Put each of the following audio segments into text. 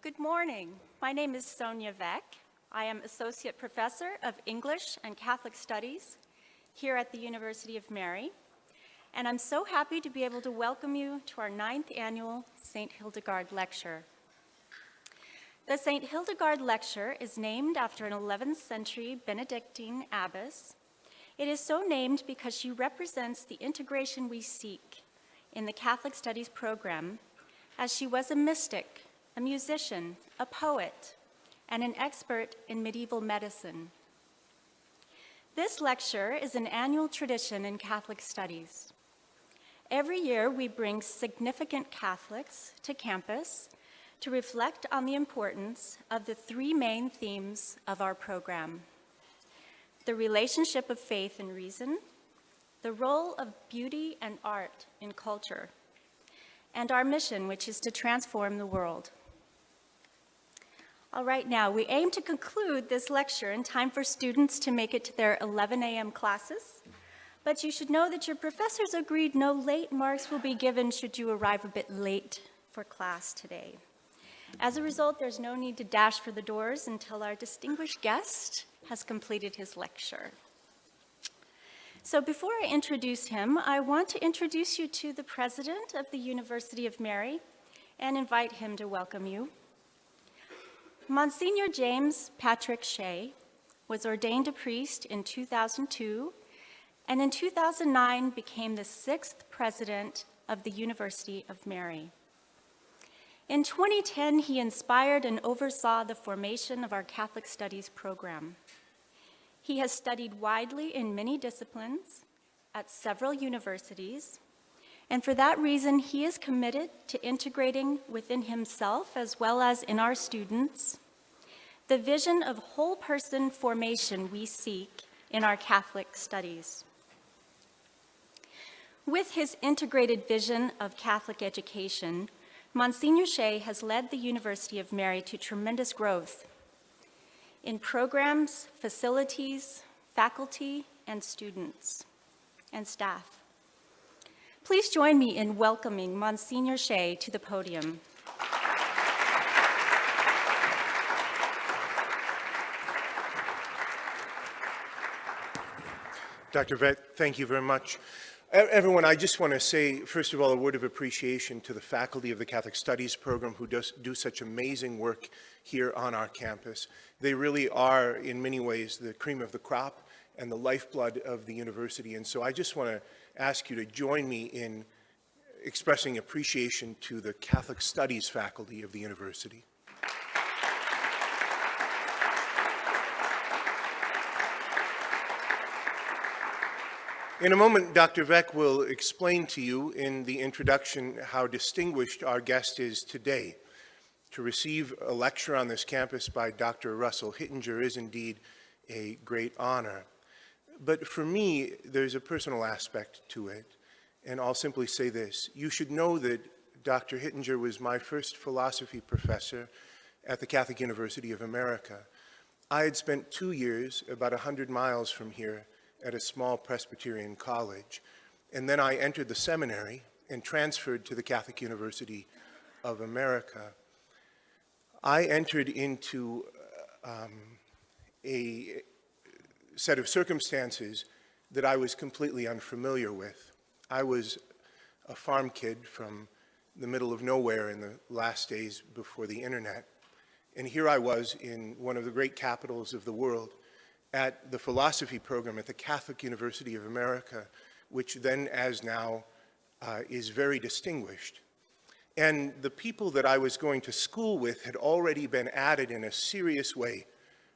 Good morning. My name is Sonia Veck. I am Associate Professor of English and Catholic Studies here at the University of Mary, and I'm so happy to be able to welcome you to our 9th annual Saint Hildegard Lecture. The Saint Hildegard Lecture is named after an 11th century Benedictine abbess. It is so named because she represents the integration we seek in the Catholic Studies program, as she was a mystic, a musician, a poet, and an expert in medieval medicine. This lecture is an annual tradition in Catholic studies. Every year, we bring significant Catholics to campus to reflect on the importance of the three main themes of our program: the relationship of faith and reason, the role of beauty and art in culture, and our mission, which is to transform the world. All right, now, we aim to conclude this lecture in time for students to make it to their 11 a.m. classes, but you should know that your professors agreed no late marks will be given should you arrive a bit late for class today. As a result, there's no need to dash for the doors until our distinguished guest has completed his lecture. So before I introduce him, I want to introduce you to the president of the University of Mary and invite him to welcome you. Monsignor James Patrick Shea was ordained a priest in 2002, and in 2009 became the 6th president of the University of Mary. In 2010, he inspired and oversaw the formation of our Catholic Studies program. He has studied widely in many disciplines at several universities, and for that reason, he is committed to integrating within himself, as well as in our students, the vision of whole person formation we seek in our Catholic studies. With his integrated vision of Catholic education, Monsignor Shea has led the University of Mary to tremendous growth in programs, facilities, faculty, and students, and staff. Please join me in welcoming Monsignor Shea to the podium. Dr. Veck, thank you very much. Everyone, I just want to say, first of all, a word of appreciation to the faculty of the Catholic Studies program who do such amazing work here on our campus. They really are, in many ways, the cream of the crop and the lifeblood of the university. And so I just want to ask you to join me in expressing appreciation to the Catholic Studies faculty of the university. In a moment, Dr. Veck will explain to you in the introduction how distinguished our guest is today. To receive a lecture on this campus by Dr. Russell Hittinger is indeed a great honor. But for me, there's a personal aspect to it, and I'll simply say this. You should know that Dr. Hittinger was my first philosophy professor at the Catholic University of America. I had spent 2 years, about 100 miles from here, at a small Presbyterian college, and then I entered the seminary and transferred to the Catholic University of America. I entered into a set of circumstances that I was completely unfamiliar with. I was a farm kid from the middle of nowhere in the last days before the internet, and here I was in one of the great capitals of the world, at the philosophy program at the Catholic University of America, which then, as now, is very distinguished. And the people that I was going to school with had already been added in a serious way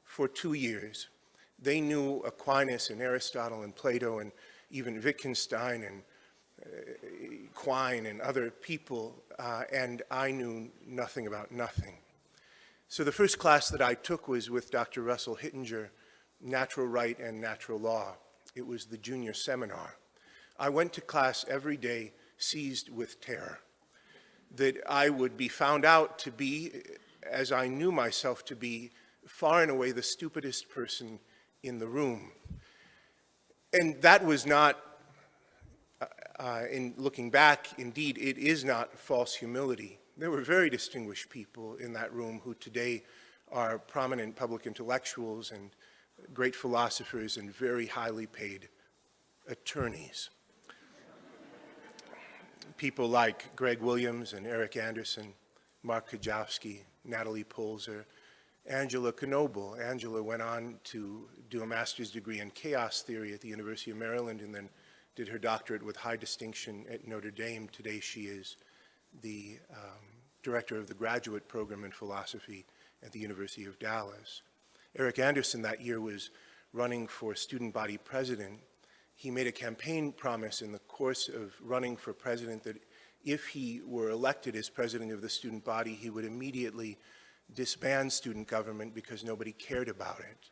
for 2 years. They knew Aquinas and Aristotle and Plato and even Wittgenstein and Quine and other people, and I knew nothing about nothing. So the first class that I took was with Dr. Russell Hittinger, Natural Right and Natural Law. It was the junior seminar. I went to class every day seized with terror that I would be found out to be, as I knew myself to be, far and away the stupidest person in the room. And that was not, in looking back, indeed, it is not false humility. There were very distinguished people in that room who today are prominent public intellectuals and great philosophers and very highly paid attorneys. People like Greg Williams and Eric Anderson, Mark Kajowski, Natalie Polzer, Angela Knoebel. Angela went on to do a master's degree in chaos theory at the University of Maryland and then did her doctorate with high distinction at Notre Dame. Today she is the director of the graduate program in philosophy at the University of Dallas. Eric Anderson that year was running for student body president. He made a campaign promise in the course of running for president that if he were elected as president of the student body, he would immediately disband student government because nobody cared about it.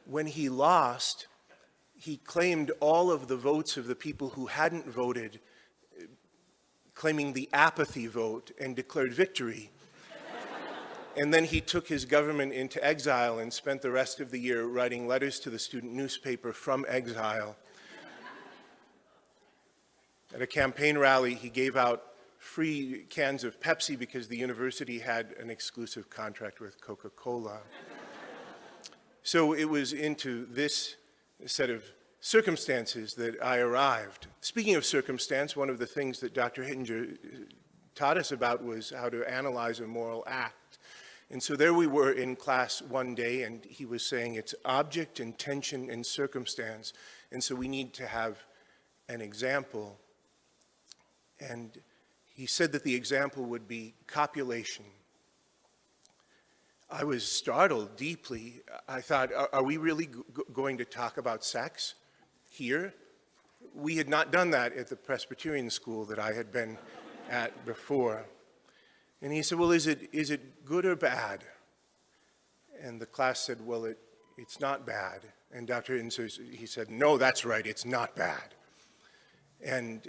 When he lost, he claimed all of the votes of the people who hadn't voted, claiming the apathy vote, and declared victory. And then he took his government into exile and spent the rest of the year writing letters to the student newspaper from exile. At a campaign rally, he gave out free cans of Pepsi because the university had an exclusive contract with Coca-Cola. So it was into this set of circumstances that I arrived. Speaking of circumstance, one of the things that Dr. Hittinger taught us about was how to analyze a moral act. And so there we were in class one day, and he was saying it's object, intention, and circumstance. And so we need to have an example. And he said that the example would be copulation. I was startled deeply. I thought, are we really going to talk about sex here? We had not done that at the Presbyterian school that I had been at before. And he said, well, is it good or bad? And the class said, well, it's not bad. And Dr. Hittinger, he said, no, that's right, it's not bad. And,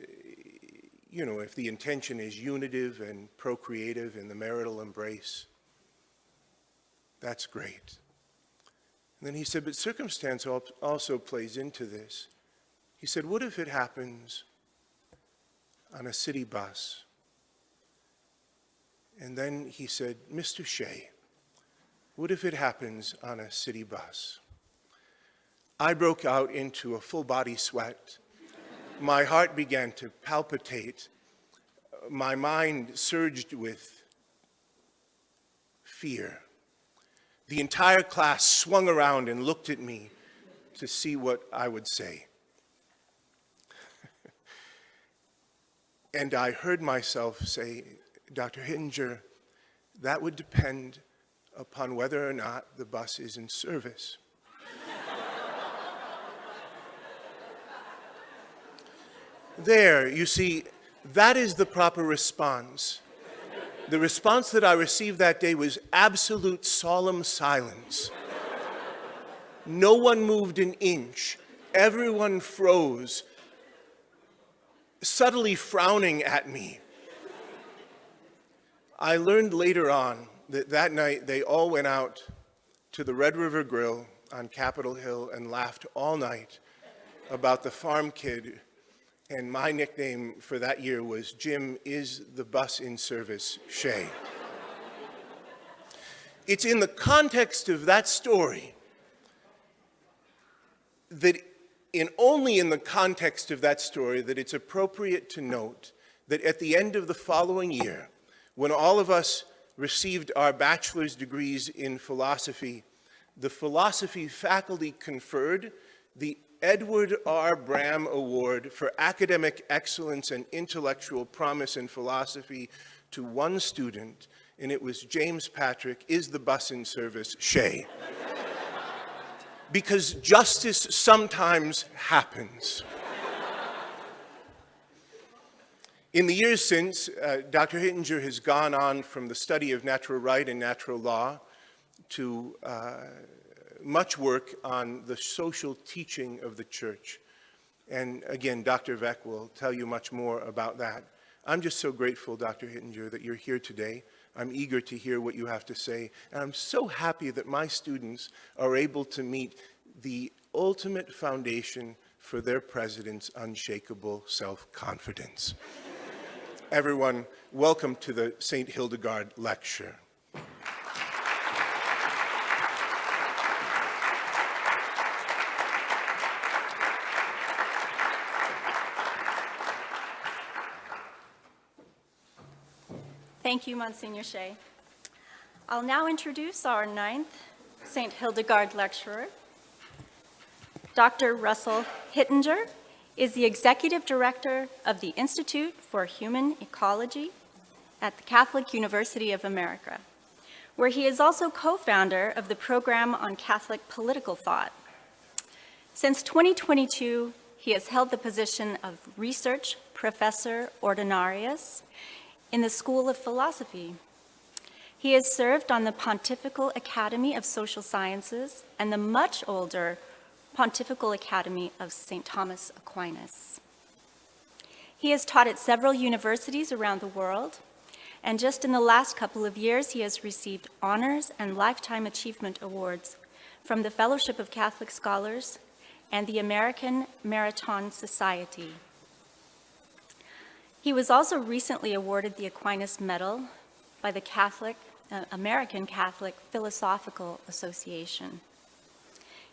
you know, if the intention is unitive and procreative in the marital embrace, that's great. And then he said, but circumstance also plays into this. He said, what if it happens on a city bus? And then he said, Mr. Shea, what if it happens on a city bus? I broke out into a full body sweat. My heart began to palpitate. My mind surged with fear. The entire class swung around and looked at me to see what I would say. And I heard myself say, Dr. Hittinger, that would depend upon whether or not the bus is in service. There, you see, that is the proper response. The response that I received that day was absolute solemn silence. No one moved an inch. Everyone froze, subtly frowning at me. I learned later on that that night they all went out to the Red River Grill on Capitol Hill and laughed all night about the farm kid. And my nickname for that year was Jim, is the bus in service, Shea? It's in the context of that story that, only in the context of that story, that it's appropriate to note that at the end of the following year, when all of us received our bachelor's degrees in philosophy, the philosophy faculty conferred the Edward R. Bram Award for Academic Excellence and Intellectual Promise in Philosophy to one student, and it was James Patrick, is the bus in service, Shea? Because justice sometimes happens. In the years since, Dr. Hittinger has gone on from the study of natural right and natural law to much work on the social teaching of the church. And again, Dr. Veck will tell you much more about that. I'm just so grateful, Dr. Hittinger, that you're here today. I'm eager to hear what you have to say. And I'm so happy that my students are able to meet the ultimate foundation for their president's unshakable self-confidence. everyone, welcome to the Saint Hildegard Lecture. Thank you, Monsignor Shea. I'll now introduce our ninth St. Hildegard lecturer. Dr. Russell Hittinger is the Executive Director of the Institute for Human Ecology at the Catholic University of America, where he is also co-founder of the program on Catholic political thought. Since 2022, he has held the position of Research Professor Ordinarius in the School of Philosophy. He has served on the Pontifical Academy of Social Sciences and the much older Pontifical Academy of St. Thomas Aquinas. He has taught at several universities around the world, and just in the last couple of years, he has received honors and lifetime achievement awards from the Fellowship of Catholic Scholars and the American Maritain Society. He was also recently awarded the Aquinas Medal by the American Catholic Philosophical Association.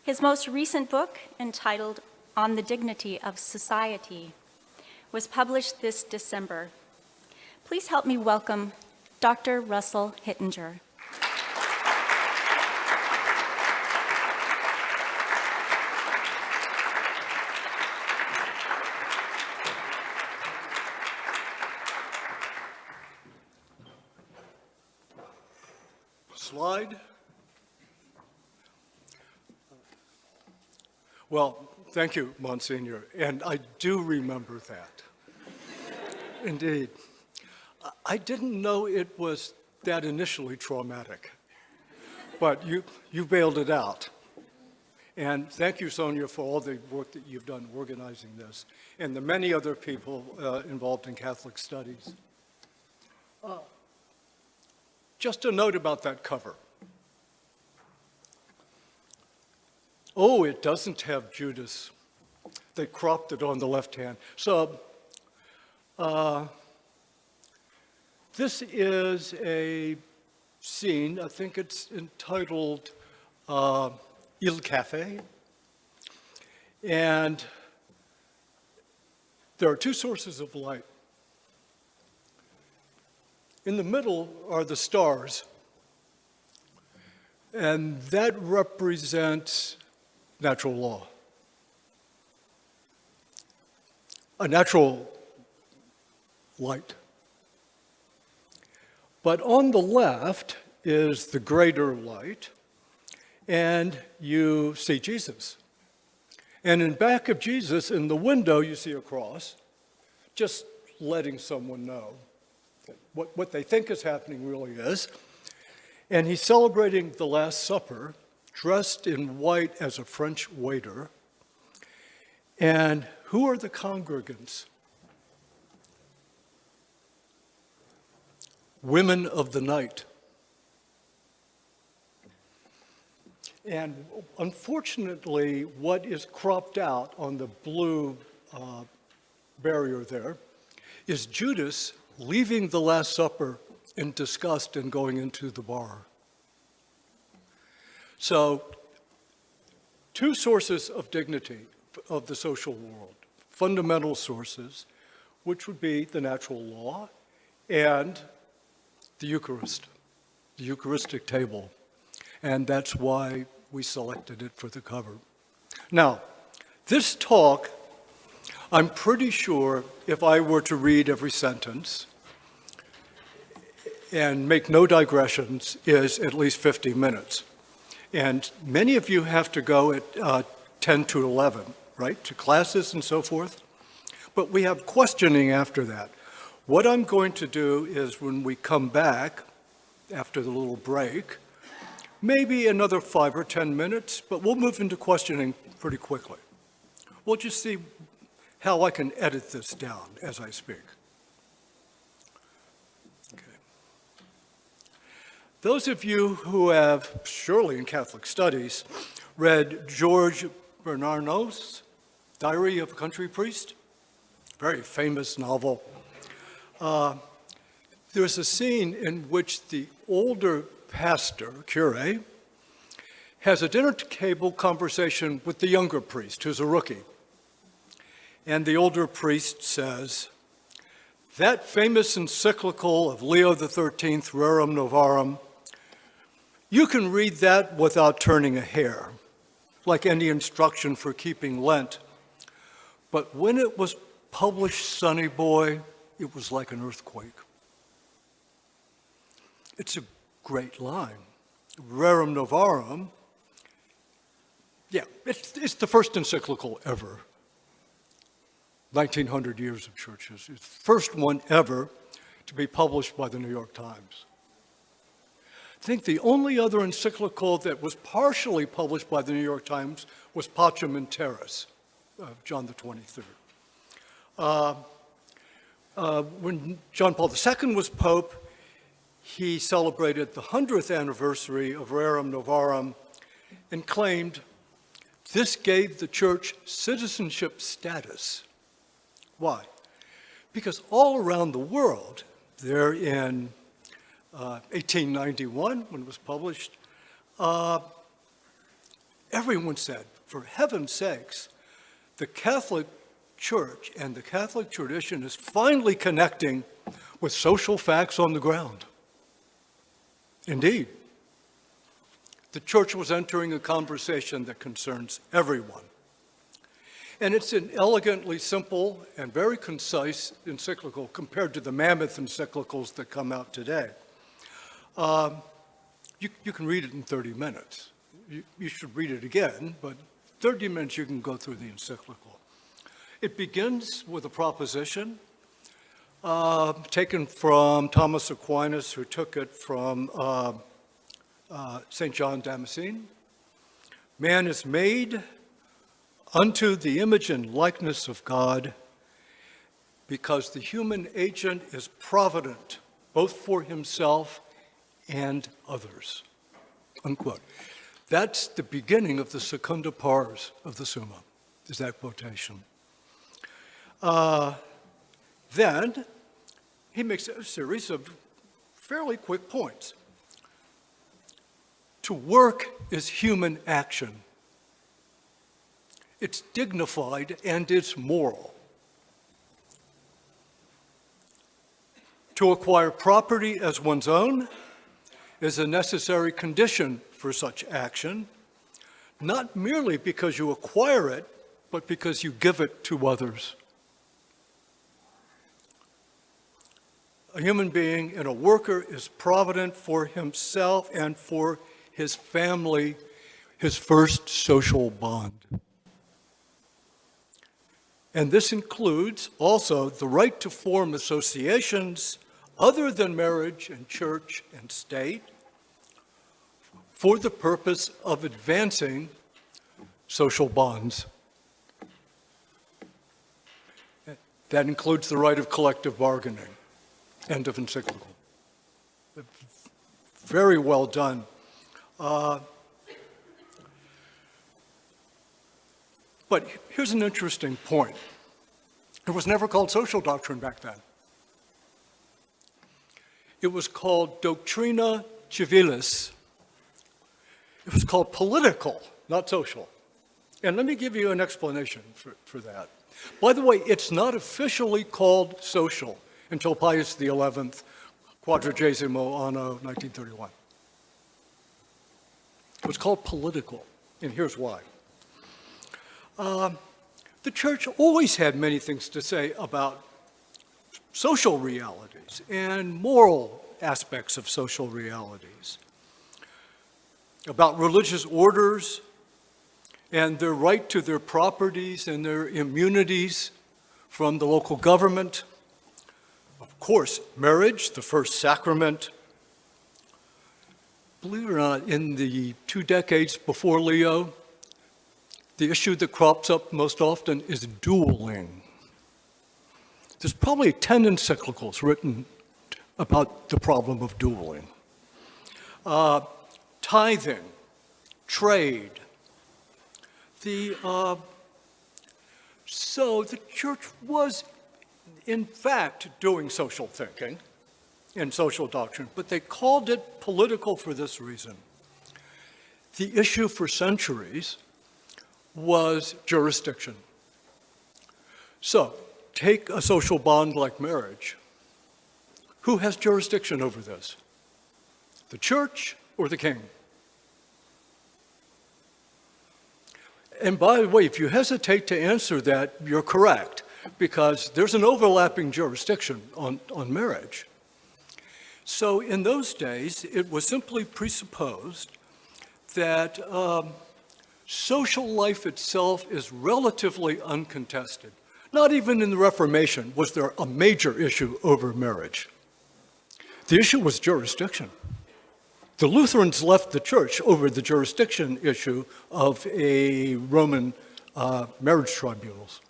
His most recent book, entitled On the Dignity of Society, was published this December. Please help me welcome Dr. Russell Hittinger. Slide. Well, thank you, Monsignor, and I do remember that. Indeed. I didn't know it was that initially traumatic, but you bailed it out. And thank you, Sonia, for all the work that you've done organizing this, and the many other people involved in Catholic studies. Just a note about that cover. Oh, it doesn't have Judas. They cropped it on the left hand. So this is a scene, I think it's entitled Il Café. And there are two sources of light. In the middle are the stars, and that represents natural law. A natural light. But on the left is the greater light, and you see Jesus. And in back of Jesus, in the window, you see a cross, just letting someone know what they think is happening really is. And he's celebrating the Last Supper, dressed in white as a French waiter. And who are the congregants? Women of the night. And unfortunately, what is cropped out on the blue barrier there is Judas leaving the Last Supper in disgust and going into the bar. So, two sources of dignity of the social world, fundamental sources, which would be the natural law and the Eucharist, the Eucharistic table. And that's why we selected it for the cover. Now, this talk, I'm pretty sure if I were to read every sentence and make no digressions, is at least 50 minutes. And many of you have to go at 10 to 11, right, to classes and so forth. But we have questioning after that. What I'm going to do is when we come back after the little break, maybe another 5 or 10 minutes, but we'll move into questioning pretty quickly. We'll just see how I can edit this down as I speak. Okay. Those of you who have, surely in Catholic studies, read George Bernardino's Diary of a Country Priest, very famous novel. there's a scene in which the older pastor, curé, has a dinner table conversation with the younger priest, who's a rookie. And the older priest says, that famous encyclical of Leo XIII, Rerum Novarum, you can read that without turning a hair, like any instruction for keeping Lent. But when it was published, sonny boy, it was like an earthquake. It's a great line. Rerum Novarum, yeah, it's the first encyclical ever. 1900 years of church history. It's the first one ever to be published by the New York Times. I think the only other encyclical that was partially published by the New York Times was Pacem in Terris, John the 23rd. When John Paul II was Pope, he celebrated the 100th anniversary of Rerum Novarum and claimed this gave the church citizenship status. Why? Because all around the world, there in 1891, when it was published, everyone said, for heaven's sakes, the Catholic Church and the Catholic tradition is finally connecting with social facts on the ground. Indeed, the church was entering a conversation that concerns everyone. And it's an elegantly simple and very concise encyclical compared to the mammoth encyclicals that come out today. You can read it in 30 minutes. You should read it again, but 30 minutes you can go through the encyclical. It begins with a proposition taken from Thomas Aquinas, who took it from St. John Damascene. Man is made unto the image and likeness of God because the human agent is provident, both for himself and others, unquote. That's the beginning of the secunda pars of the Summa, is that quotation. Then he makes a series of fairly quick points. To work is human action. It's dignified and it's moral. To acquire property as one's own is a necessary condition for such action, not merely because you acquire it, but because you give it to others. A human being and a worker is provident for himself and for his family, his first social bond. And this includes also the right to form associations other than marriage and church and state for the purpose of advancing social bonds. That includes the right of collective bargaining. End of encyclical. Very well done. But here's an interesting point. It was never called social doctrine back then. It was called Doctrina Civilis. It was called political, not social. And let me give you an explanation for that. By the way, it's not officially called social until Pius XI, Quadragesimo Anno 1931. It was called political, and here's why. The church always had many things to say about social realities and moral aspects of social realities, about religious orders and their right to their properties and their immunities from the local government. Of course, marriage, the first sacrament. Believe it or not, in the 2 decades before Leo, the issue that crops up most often is dueling. There's probably 10 encyclicals written about the problem of dueling. Tithing, trade. So the church was in fact, doing social thinking and social doctrine, but they called it political for this reason. The issue for centuries was jurisdiction. So, take a social bond like marriage. Who has jurisdiction over this? The church or the king? And by the way, if you hesitate to answer that, you're correct, because there's an overlapping jurisdiction on marriage. So in those days, it was simply presupposed that social life itself is relatively uncontested. Not even in the Reformation was there a major issue over marriage. The issue was jurisdiction. The Lutherans left the church over the jurisdiction issue of a Roman marriage tribunals.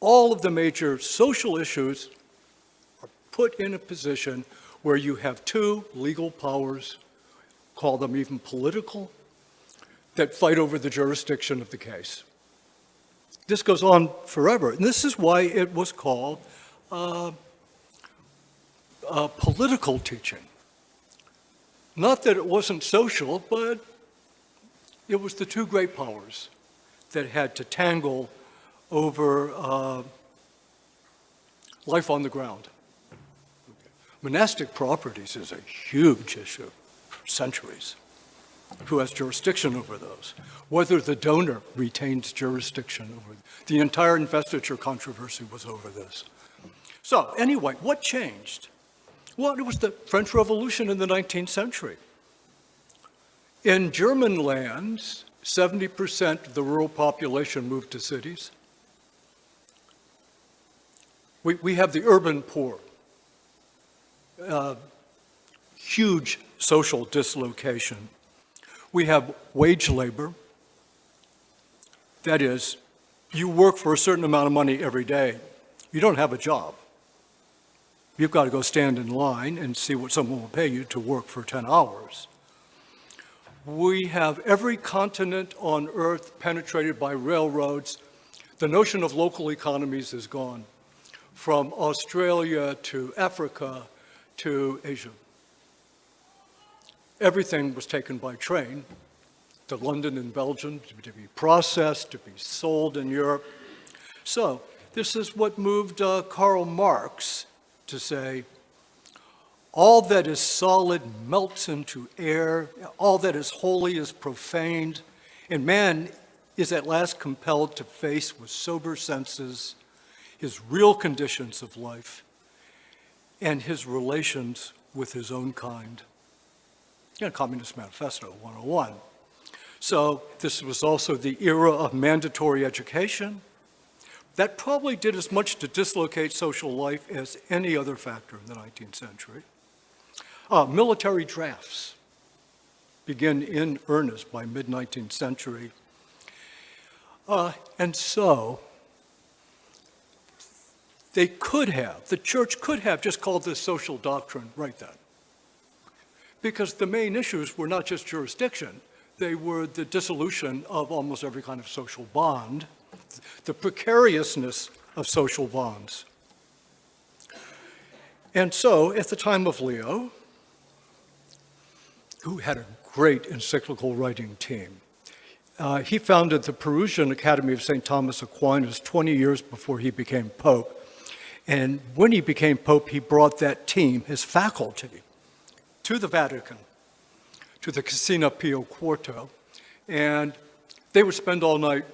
All of the major social issues are put in a position where you have two legal powers, call them even political, that fight over the jurisdiction of the case. This goes on forever, and this is why it was called political teaching. Not that it wasn't social, but it was the two great powers that had to tangle over life on the ground. Monastic properties is a huge issue for centuries. Who has jurisdiction over those? Whether the donor retains jurisdiction over the entire investiture controversy was over this. So anyway, what changed? Well, it was the French Revolution in the 19th century. In German lands, 70% of the rural population moved to cities. We have the urban poor, huge social dislocation. We have wage labor. That is, you work for a certain amount of money every day. You don't have a job. You've got to go stand in line and see what someone will pay you to work for 10 hours. We have every continent on Earth penetrated by railroads. The notion of local economies is gone, from Australia to Africa to Asia. Everything was taken by train to London and Belgium to be processed, to be sold in Europe. So this is what moved Karl Marx to say, all that is solid melts into air, all that is holy is profaned, and man is at last compelled to face with sober senses his real conditions of life and his relations with his own kind. Communist Manifesto 101. So this was also the era of mandatory education. That probably did as much to dislocate social life as any other factor in the 19th century. Military drafts begin in earnest by mid-19th century. And so the church could have just called this social doctrine right then. Because the main issues were not just jurisdiction, they were the dissolution of almost every kind of social bond, the precariousness of social bonds. And so, at the time of Leo, who had a great encyclical writing team, he founded the Perusian Academy of St. Thomas Aquinas 20 years before he became Pope. And when he became Pope, he brought that team, his faculty, to the Vatican, to the Casino Pio Quarto, and they would spend all night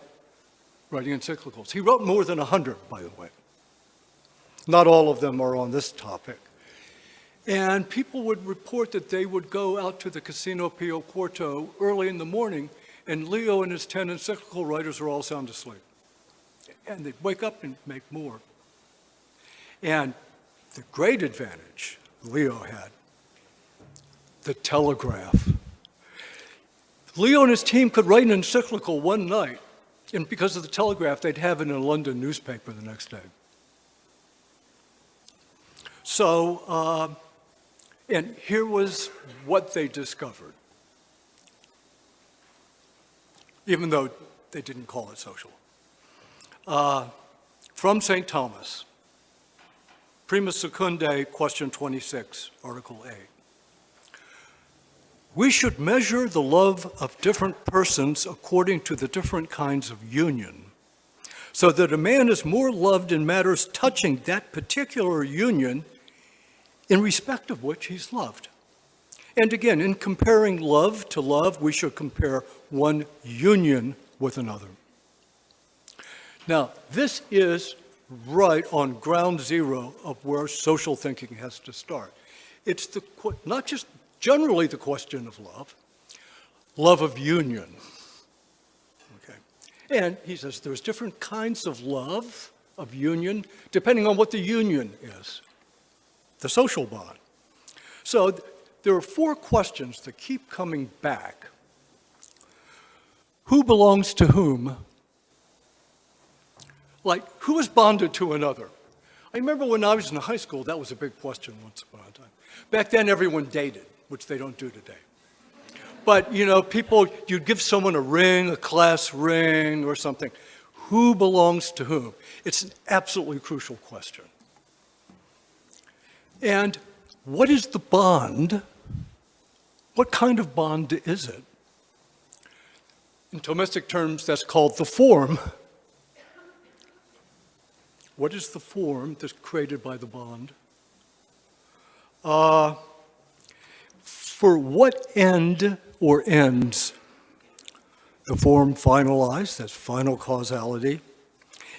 writing encyclicals. He wrote more than 100, by the way. Not all of them are on this topic. And people would report that they would go out to the Casino Pio Quarto early in the morning, and Leo and his 10 encyclical writers are all sound asleep. And they'd wake up and make more. And the great advantage Leo had, the telegraph. Leo and his team could write an encyclical one night, and because of the telegraph, they'd have it in a London newspaper the next day. So, and here was what they discovered, even though they didn't call it social. from St. Thomas, Prima Secundae, question 26, Article A. We should measure the love of different persons according to the different kinds of union, so that a man is more loved in matters touching that particular union in respect of which he's loved. And again, in comparing love to love, we should compare one union with another. Now, this is right on ground zero of where social thinking has to start. It's not just generally the question of love of union. Okay. And he says there's different kinds of love, of union, depending on what the union is, the social bond. So there are 4 questions that keep coming back. Who belongs to whom? Like, who is bonded to another? I remember when I was in high school, that was a big question once upon a time. Back then, everyone dated, which they don't do today. But, you'd give someone a ring, a class ring or something. Who belongs to whom? It's an absolutely crucial question. And what is the bond? What kind of bond is it? In Thomistic terms, that's called the form. What is the form that's created by the bond? For what end or ends? The form finalized, that's final causality.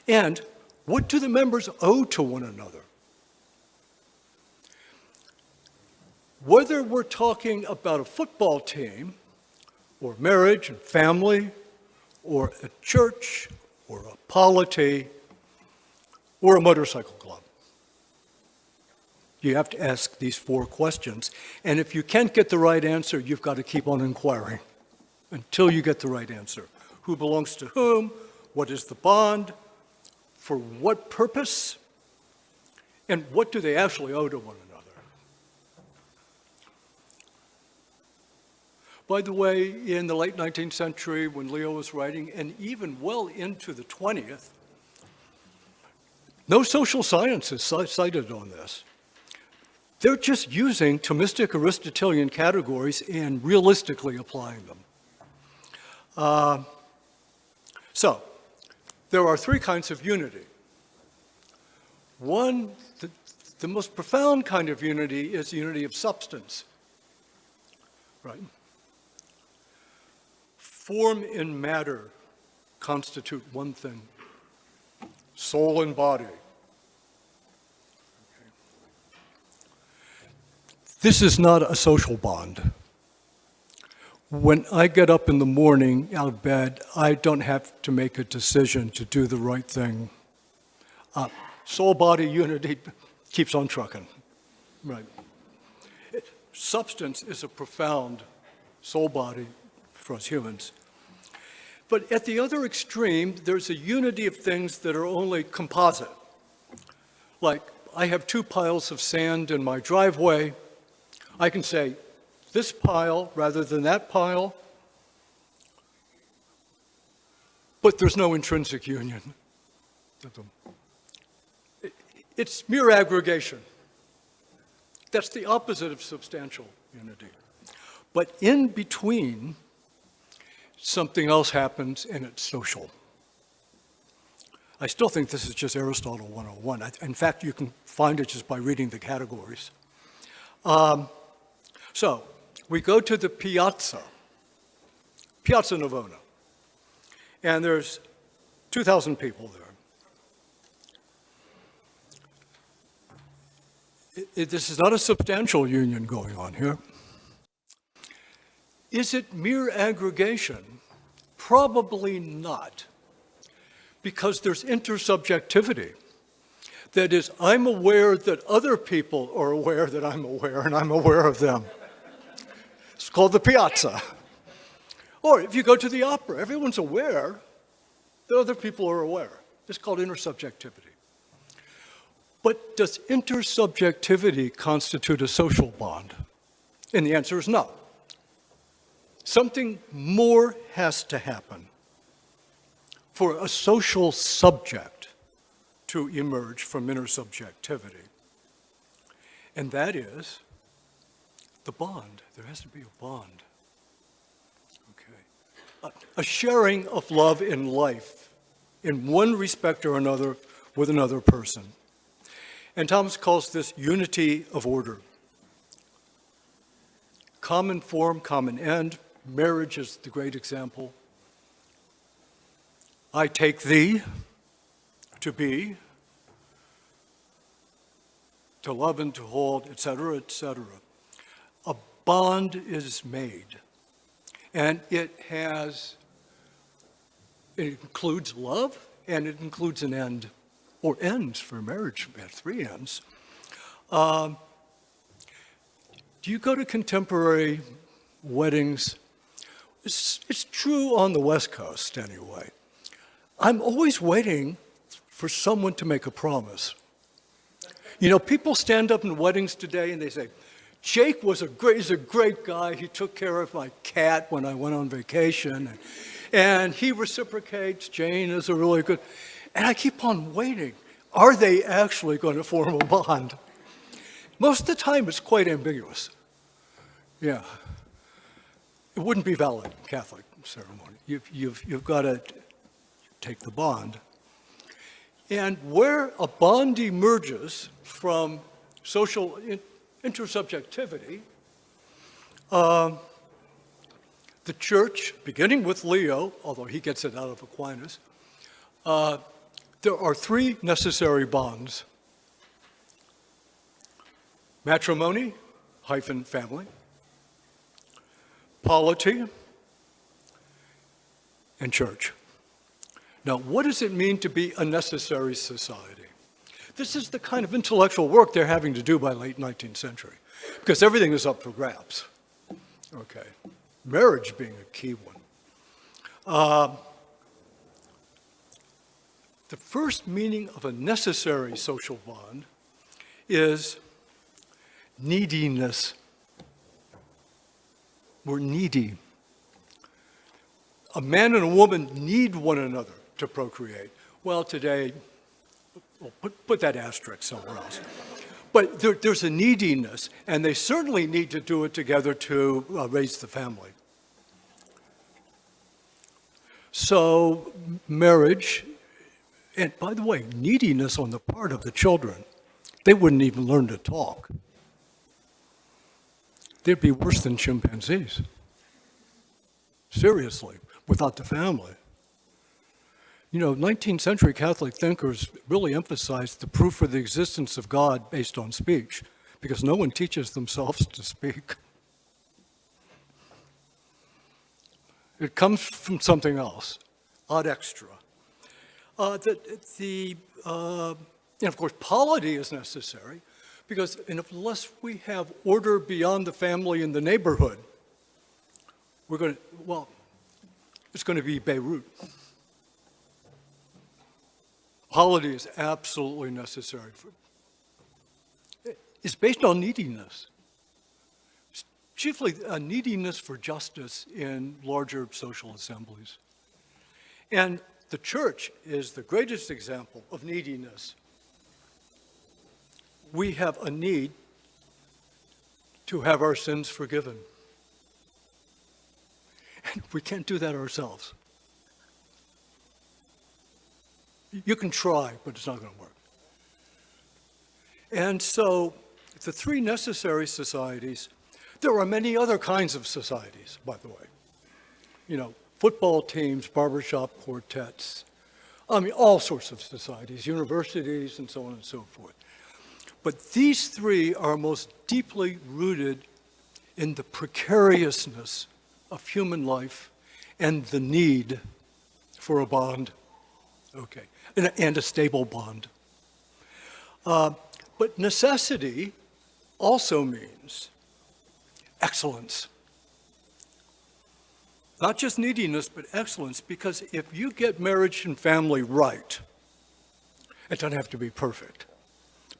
And what do the members owe to one another? Whether we're talking about a football team, or marriage and family, or a church, or a polity, or a motorcycle club. You have to ask these 4 questions, and if you can't get the right answer, you've got to keep on inquiring until you get the right answer. Who belongs to whom? What is the bond? For what purpose? And what do they actually owe to one another? By the way, in the late 19th century, when Leo was writing, and even well into the 20th, no social science is cited on this. They're just using Thomistic Aristotelian categories and realistically applying them. So, there are 3 kinds of unity. One, the most profound kind of unity is unity of substance, right? Form and matter constitute one thing. Soul and body. Okay. This is not a social bond. When I get up in the morning out of bed, I don't have to make a decision to do the right thing. Soul-body unity keeps on trucking. Right. Substance is a profound soul-body for us humans. But at the other extreme, there's a unity of things that are only composite. Like, I have 2 piles of sand in my driveway. I can say, this pile rather than that pile, but there's no intrinsic union. It's mere aggregation. That's the opposite of substantial unity. But in between, something else happens, and it's social. I still think this is just Aristotle 101. In fact, you can find it just by reading the categories. So, we go to the Piazza Navona, and there's 2,000 people there. This is not a substantial union going on here. Is it mere aggregation? Probably not, because there's intersubjectivity. That is, I'm aware that other people are aware that I'm aware, and I'm aware of them. It's called the piazza. Or if you go to the opera, everyone's aware that other people are aware. It's called intersubjectivity. But does intersubjectivity constitute a social bond? And the answer is no. Something more has to happen for a social subject to emerge from intersubjectivity. And that is the bond. There has to be a bond. Okay. A sharing of love in life, in one respect or another, with another person. And Thomas calls this unity of order. Common form, common end. Marriage is the great example. I take thee to be, to love and to hold, etc., etc. A bond is made, and it includes love, and it includes an end, or ends for marriage. We have three ends. Do you go to contemporary weddings? It's true on the West Coast, anyway. I'm always waiting for someone to make a promise. You know, people stand up in weddings today and they say, Jake he's a great guy. He took care of my cat when I went on vacation. And he reciprocates. Jane is a really good. And I keep on waiting. Are they actually going to form a bond? Most of the time, it's quite ambiguous. Yeah. It wouldn't be valid Catholic ceremony. You've got to take the bond. And where a bond emerges from social intersubjectivity, the church, beginning with Leo, although he gets it out of Aquinas, there are three necessary bonds. Matrimony, family, polity, and church. Now, what does it mean to be a necessary society? This is the kind of intellectual work they're having to do by late 19th century, because everything is up for grabs. Okay, marriage being a key one. The first meaning of a necessary social bond is neediness. We're needy. A man and a woman need one another to procreate. Well, today, we'll put that asterisk somewhere else. But there's a neediness, and they certainly need to do it together to raise the family. So marriage, and by the way, neediness on the part of the children, they wouldn't even learn to talk. They'd be worse than chimpanzees. Seriously, without the family. You know, 19th century Catholic thinkers really emphasized the proof for the existence of God based on speech, because no one teaches themselves to speak. It comes from something else, ad extra. And of course, polity is necessary, because unless we have order beyond the family and the neighborhood, it's going to be Beirut. Polity is absolutely necessary. It's based on neediness. It's chiefly a neediness for justice in larger social assemblies. And the church is the greatest example of neediness. We have a need to have our sins forgiven. And we can't do that ourselves. You can try, but it's not going to work. And so the three necessary societies, there are many other kinds of societies, by the way. You know, football teams, barbershop quartets, all sorts of societies, universities, and so on and so forth. But these three are most deeply rooted in the precariousness of human life and the need for a bond. Okay, and a stable bond. But necessity also means excellence. Not just neediness, but excellence, because if you get marriage and family right, it doesn't have to be perfect,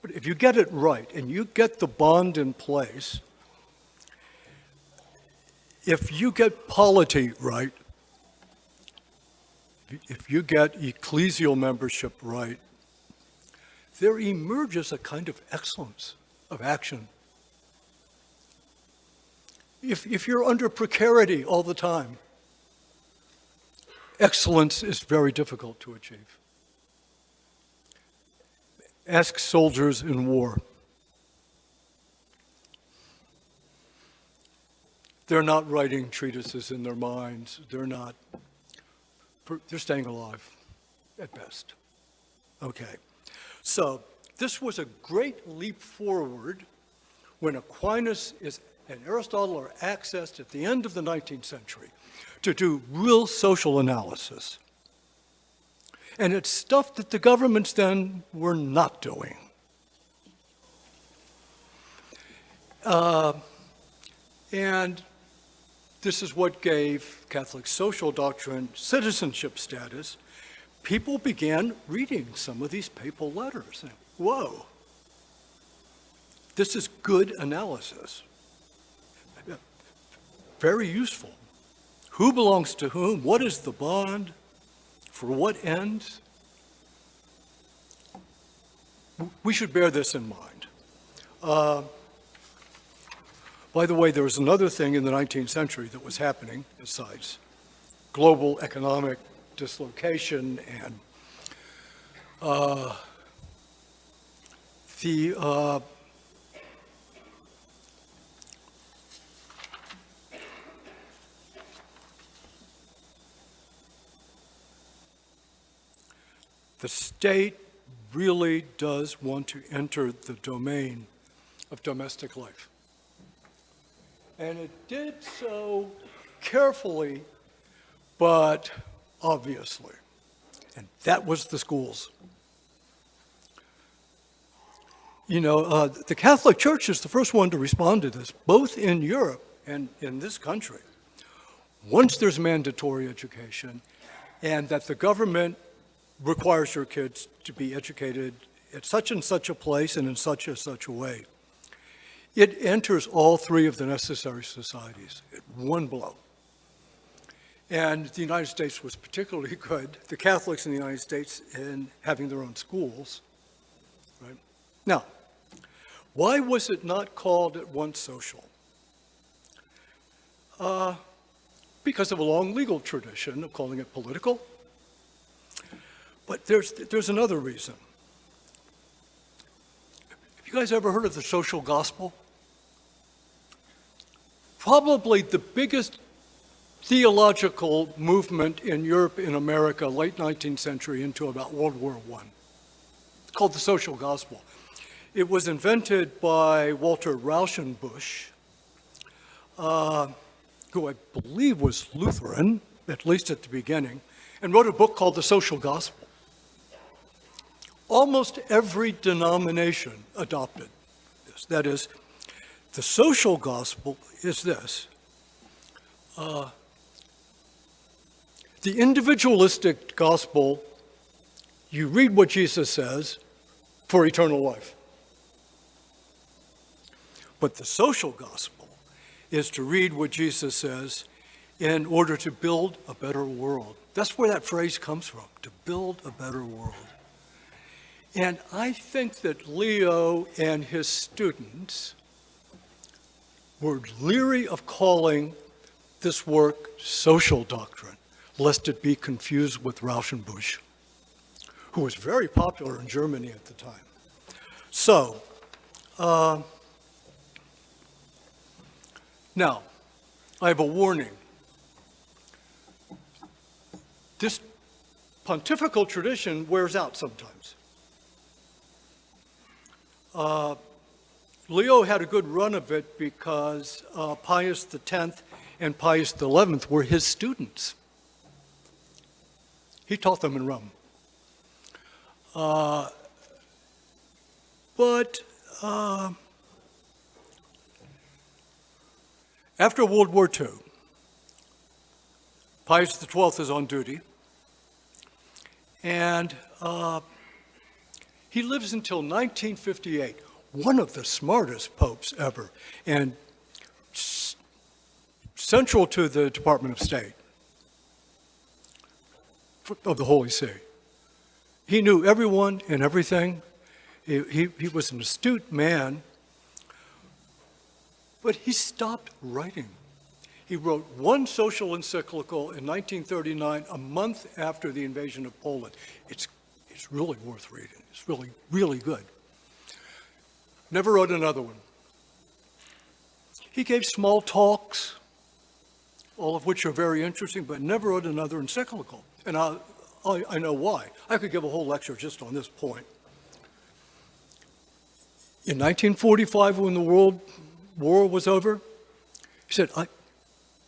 but if you get it right and you get the bond in place, if you get polity right, if you get ecclesial membership right, there emerges a kind of excellence of action. If you're under precarity all the time, excellence is very difficult to achieve. Ask soldiers in war. They're not writing treatises in their minds. They're staying alive at best. Okay, so this was a great leap forward when Aquinas and Aristotle are accessed at the end of the 19th century to do real social analysis. And it's stuff that the governments then were not doing. And this is what gave Catholic social doctrine citizenship status. People began reading some of these papal letters. And, whoa, this is good analysis. Very useful. Who belongs to whom? What is the bond? For what end? We should bear this in mind. By the way, there was another thing in the 19th century that was happening besides global economic dislocation and the state really does want to enter the domain of domestic life. And it did so carefully, but obviously. And that was the schools. You know, the Catholic Church is the first one to respond to this, both in Europe and in this country. Once there's mandatory education, and that the government requires your kids to be educated at such and such a place and in such and such a way, it enters all three of the necessary societies at one blow. And the United States was particularly good, the Catholics in the United States, in having their own schools. Right? Now, why was it not called at once social? Because of a long legal tradition of calling it political. But there's another reason. Have you guys ever heard of the social gospel? Probably the biggest theological movement in Europe and America, late 19th century into about World War I. It's called the social gospel. It was invented by Walter Rauschenbusch, who I believe was Lutheran, at least at the beginning, and wrote a book called The Social Gospel. Almost every denomination adopted this. That is, the social gospel is this. The individualistic gospel, you read what Jesus says for eternal life. But the social gospel is to read what Jesus says in order to build a better world. That's where that phrase comes from, to build a better world. And I think that Leo and his students were leery of calling this work social doctrine, lest it be confused with Rauschenbusch, who was very popular in Germany at the time. So, now, I have a warning. This pontifical tradition wears out sometimes. Leo had a good run of it because Pius X and Pius XI were his students. He taught them in Rome. But after World War II, Pius XII is on duty, and he lives until 1958, one of the smartest popes ever, and central to the Department of State of the Holy See. He knew everyone and everything, He was an astute man, but he stopped writing. He wrote one social encyclical in 1939, a month after the invasion of Poland. It's really worth reading. It's really, really good. Never wrote another one. He gave small talks, all of which are very interesting, but never wrote another encyclical. And I know why. I could give a whole lecture just on this point. In 1945, when the World War was over, he said,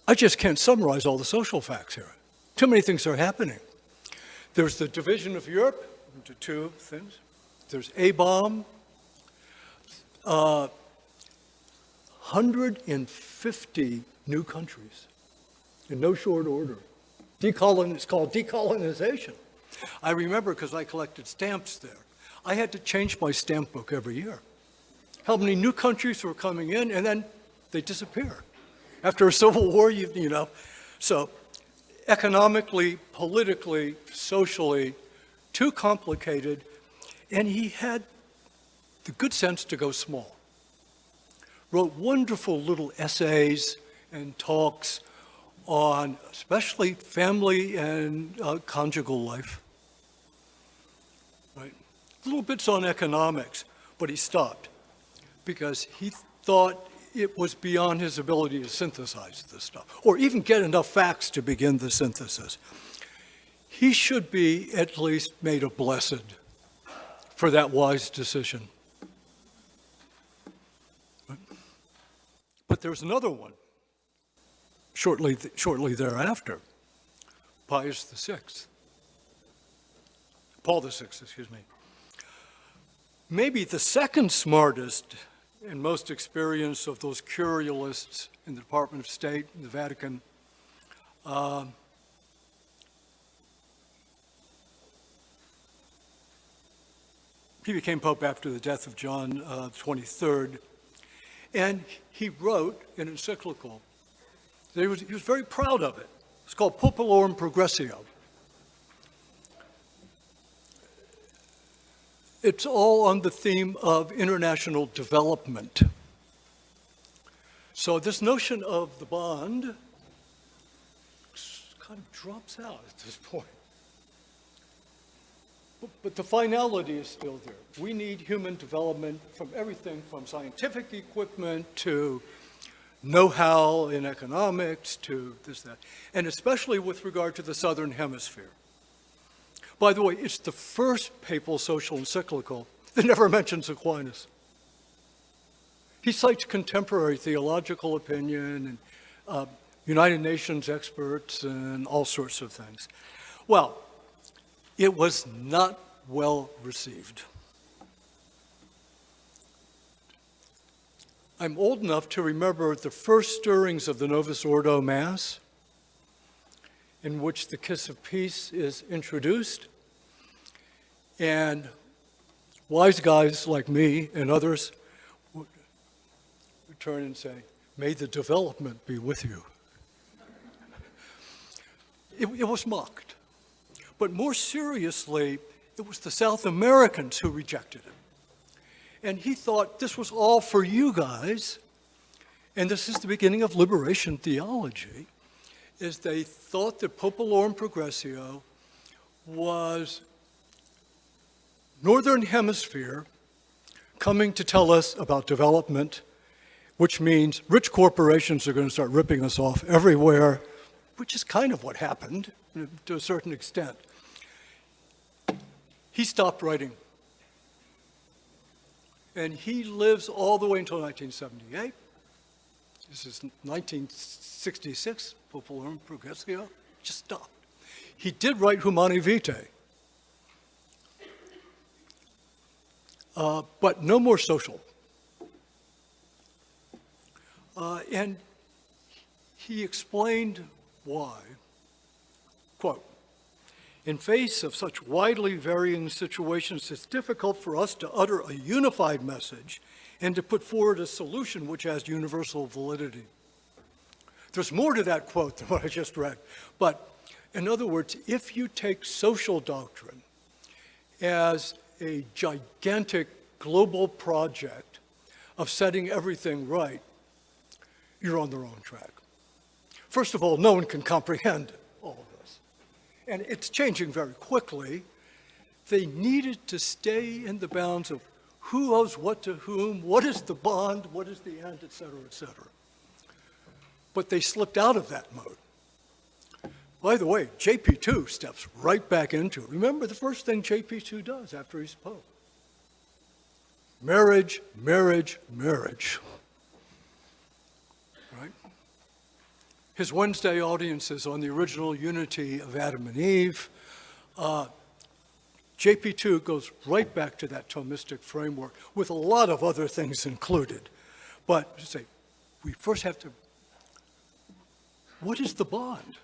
I just can't summarize all the social facts here. Too many things are happening. There's the division of Europe into two things. There's A-bomb, 150 new countries in no short order. It's called decolonization. I remember because I collected stamps there. I had to change my stamp book every year. How many new countries were coming in, and then they disappear. After a civil war, you know. So economically, politically, socially, too complicated, and he had the good sense to go small. Wrote wonderful little essays and talks on especially family and conjugal life. Right? Little bits on economics, but he stopped because he thought it was beyond his ability to synthesize this stuff, or even get enough facts to begin the synthesis. He should be at least made a blessed for that wise decision. But there's another one shortly thereafter, Pius VI. Paul VI, excuse me. Maybe the second smartest and most experienced of those curialists in the Department of State, in the Vatican. He became Pope after the death of John 23rd, and he wrote an encyclical. He was very proud of it. It's called Populorum Progressio. It's all on the theme of international development. So this notion of the bond kind of drops out at this point. But the finality is still there. We need human development from everything from scientific equipment to know-how in economics to this, that, and especially with regard to the Southern Hemisphere. By the way, it's the first papal social encyclical that never mentions Aquinas. He cites contemporary theological opinion and United Nations experts and all sorts of things. Well, it was not well received. I'm old enough to remember the first stirrings of the Novus Ordo Mass, in which the kiss of peace is introduced. And wise guys like me and others would turn and say, "May the development be with you." It was mocked. But more seriously, it was the South Americans who rejected it. And he thought this was all for you guys, and this is the beginning of liberation theology, is they thought that Populorum Progressio was Northern Hemisphere coming to tell us about development, which means rich corporations are going to start ripping us off everywhere, which is kind of what happened to a certain extent. He stopped writing. And he lives all the way until 1978. This is 1966, Populorum Progressio, just stopped. He did write Humani Vitae, but no more social. And he explained why. Quote, "In face of such widely varying situations, it's difficult for us to utter a unified message and to put forward a solution which has universal validity." There's more to that quote than what I just read. But in other words, if you take social doctrine as a gigantic global project of setting everything right, you're on the wrong track. First of all, no one can comprehend all of this. And it's changing very quickly. They needed to stay in the bounds of who owes what to whom, what is the bond, what is the end, et cetera, et cetera. But they slipped out of that mode. By the way, JP2 steps right back into it. Remember the first thing JP2 does after he's Pope? Marriage, marriage, marriage. Right? His Wednesday audiences on the original unity of Adam and Eve. JP2 goes right back to that Thomistic framework with a lot of other things included. But say, we first have to, what is the bond?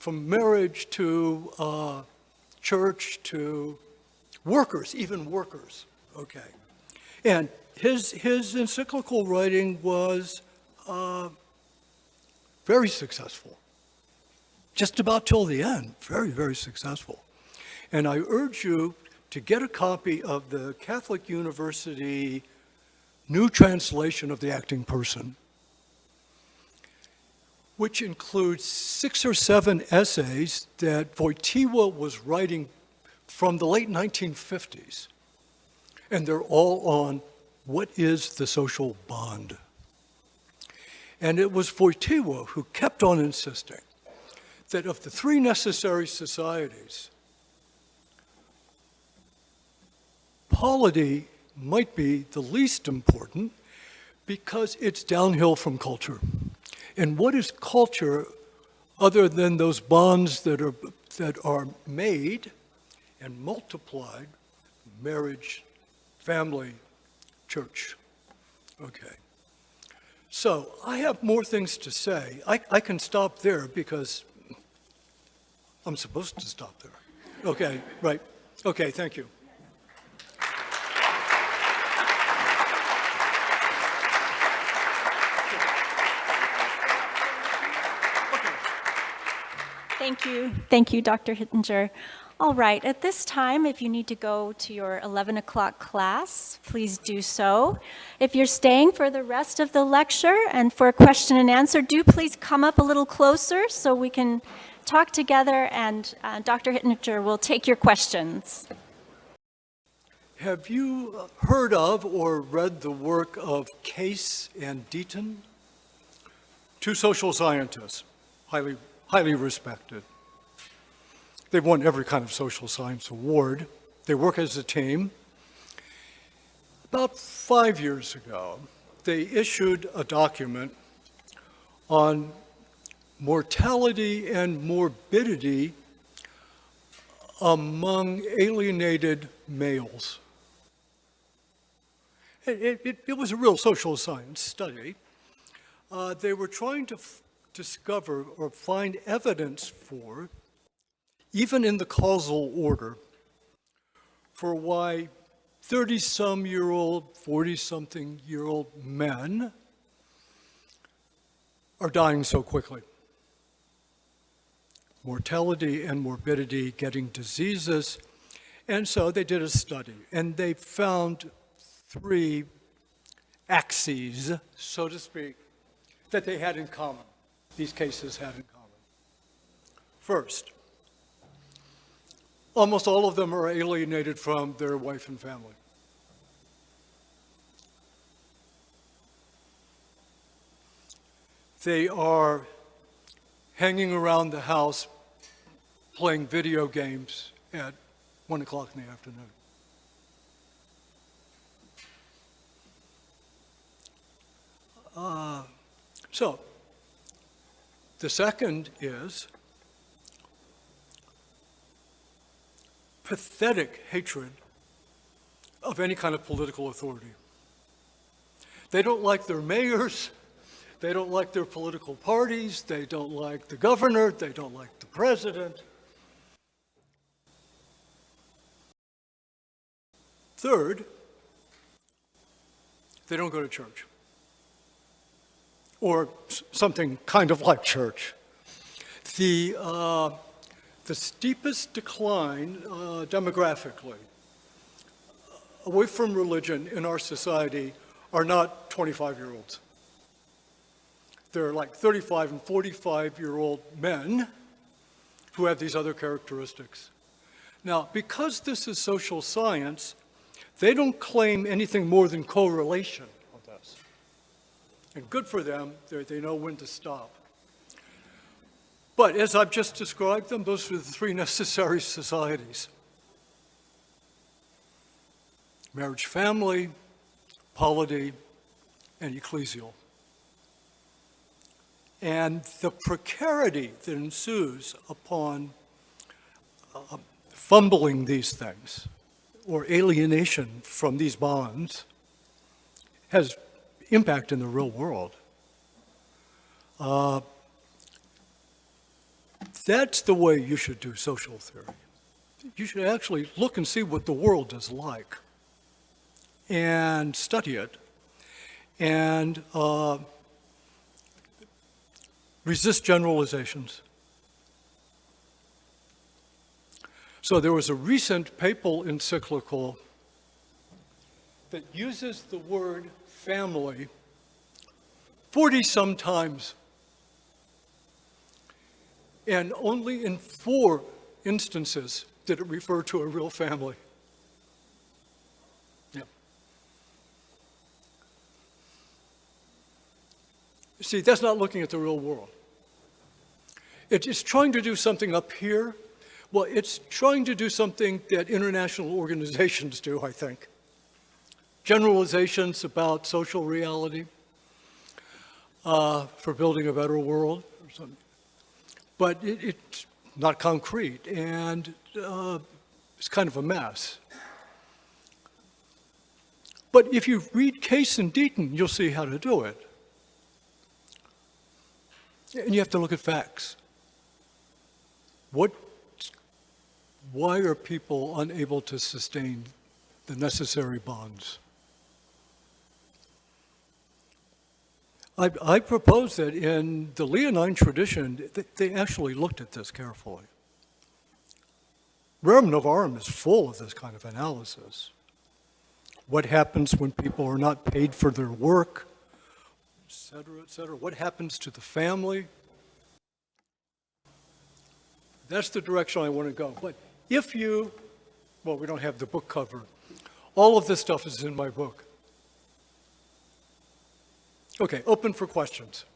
From marriage to church to workers, even workers, okay. And his encyclical writing was very successful. Just about till the end, very, very successful. And I urge you to get a copy of the Catholic University new translation of The Acting Person, which includes 6 or 7 essays that Wojtyła was writing from the late 1950s. And they're all on what is the social bond. And it was Wojtyła who kept on insisting that of the 3 necessary societies, polity might be the least important because it's downhill from culture. And what is culture other than those bonds that are made and multiplied? Marriage, family, church. Okay. So I have more things to say. I can stop there because I'm supposed to stop there. Okay, right. Okay, thank you. Thank you, Dr. Hittinger. All right, at this time, if you need to go to your 11 o'clock class, please do so. If you're staying for the rest of the lecture and for a question and answer, do please come up a little closer so we can talk together and Dr. Hittinger will take your questions. Have you heard of or read the work of Case and Deaton? 2 social scientists, highly respected. They've won every kind of social science award. They work as a team. About 5 years ago, they issued a document on mortality and morbidity among alienated males. It was a real social science study. They were trying to discover or find evidence for, even in the causal order, for why 30-some-year-old, 40-something-year-old men are dying so quickly. Mortality and morbidity, getting diseases. And so they did a study, and they found 3 axes, so to speak, that they had in common. These cases had in common. First, almost all of them are alienated from their wife and family. They are hanging around the house playing video games at 1 o'clock in the afternoon. So, the second is pathetic hatred of any kind of political authority. They don't like their mayors, they don't like their political parties, they don't like the governor, they don't like the president. Third, they don't go to church, or something kind of like church. The steepest decline demographically away from religion in our society are not 25-year-olds. They're like 35 and 45-year-old men who have these other characteristics. Now, because this is social science, they don't claim anything more than correlation with this. And good for them, they know when to stop. But as I've just described them, those are the three necessary societies. Marriage, family, polity, and ecclesial. And the precarity that ensues upon fumbling these things, or alienation from these bonds, has impact in the real world. That's the way you should do social theory. You should actually look and see what the world is like and study it and resist generalizations. So there was a recent papal encyclical that uses the word family 40-some times, and only in 4 instances did it refer to a real family. Yeah. See, that's not looking at the real world. It's trying to do something up here. Well, it's trying to do something that international organizations do, I think. Generalizations about social reality for building a better world or something. But it's not concrete, and it's kind of a mess. But if you read Case and Deaton, you'll see how to do it. And you have to look at facts. Why are people unable to sustain the necessary bonds? I propose that in the Leonine tradition, they actually looked at this carefully. Rerum Novarum is full of this kind of analysis. What happens when people are not paid for their work, et cetera, et cetera? What happens to the family? That's the direction I want to go. But if you, well, we don't have the book cover. All of this stuff is in my book. Okay, open for questions.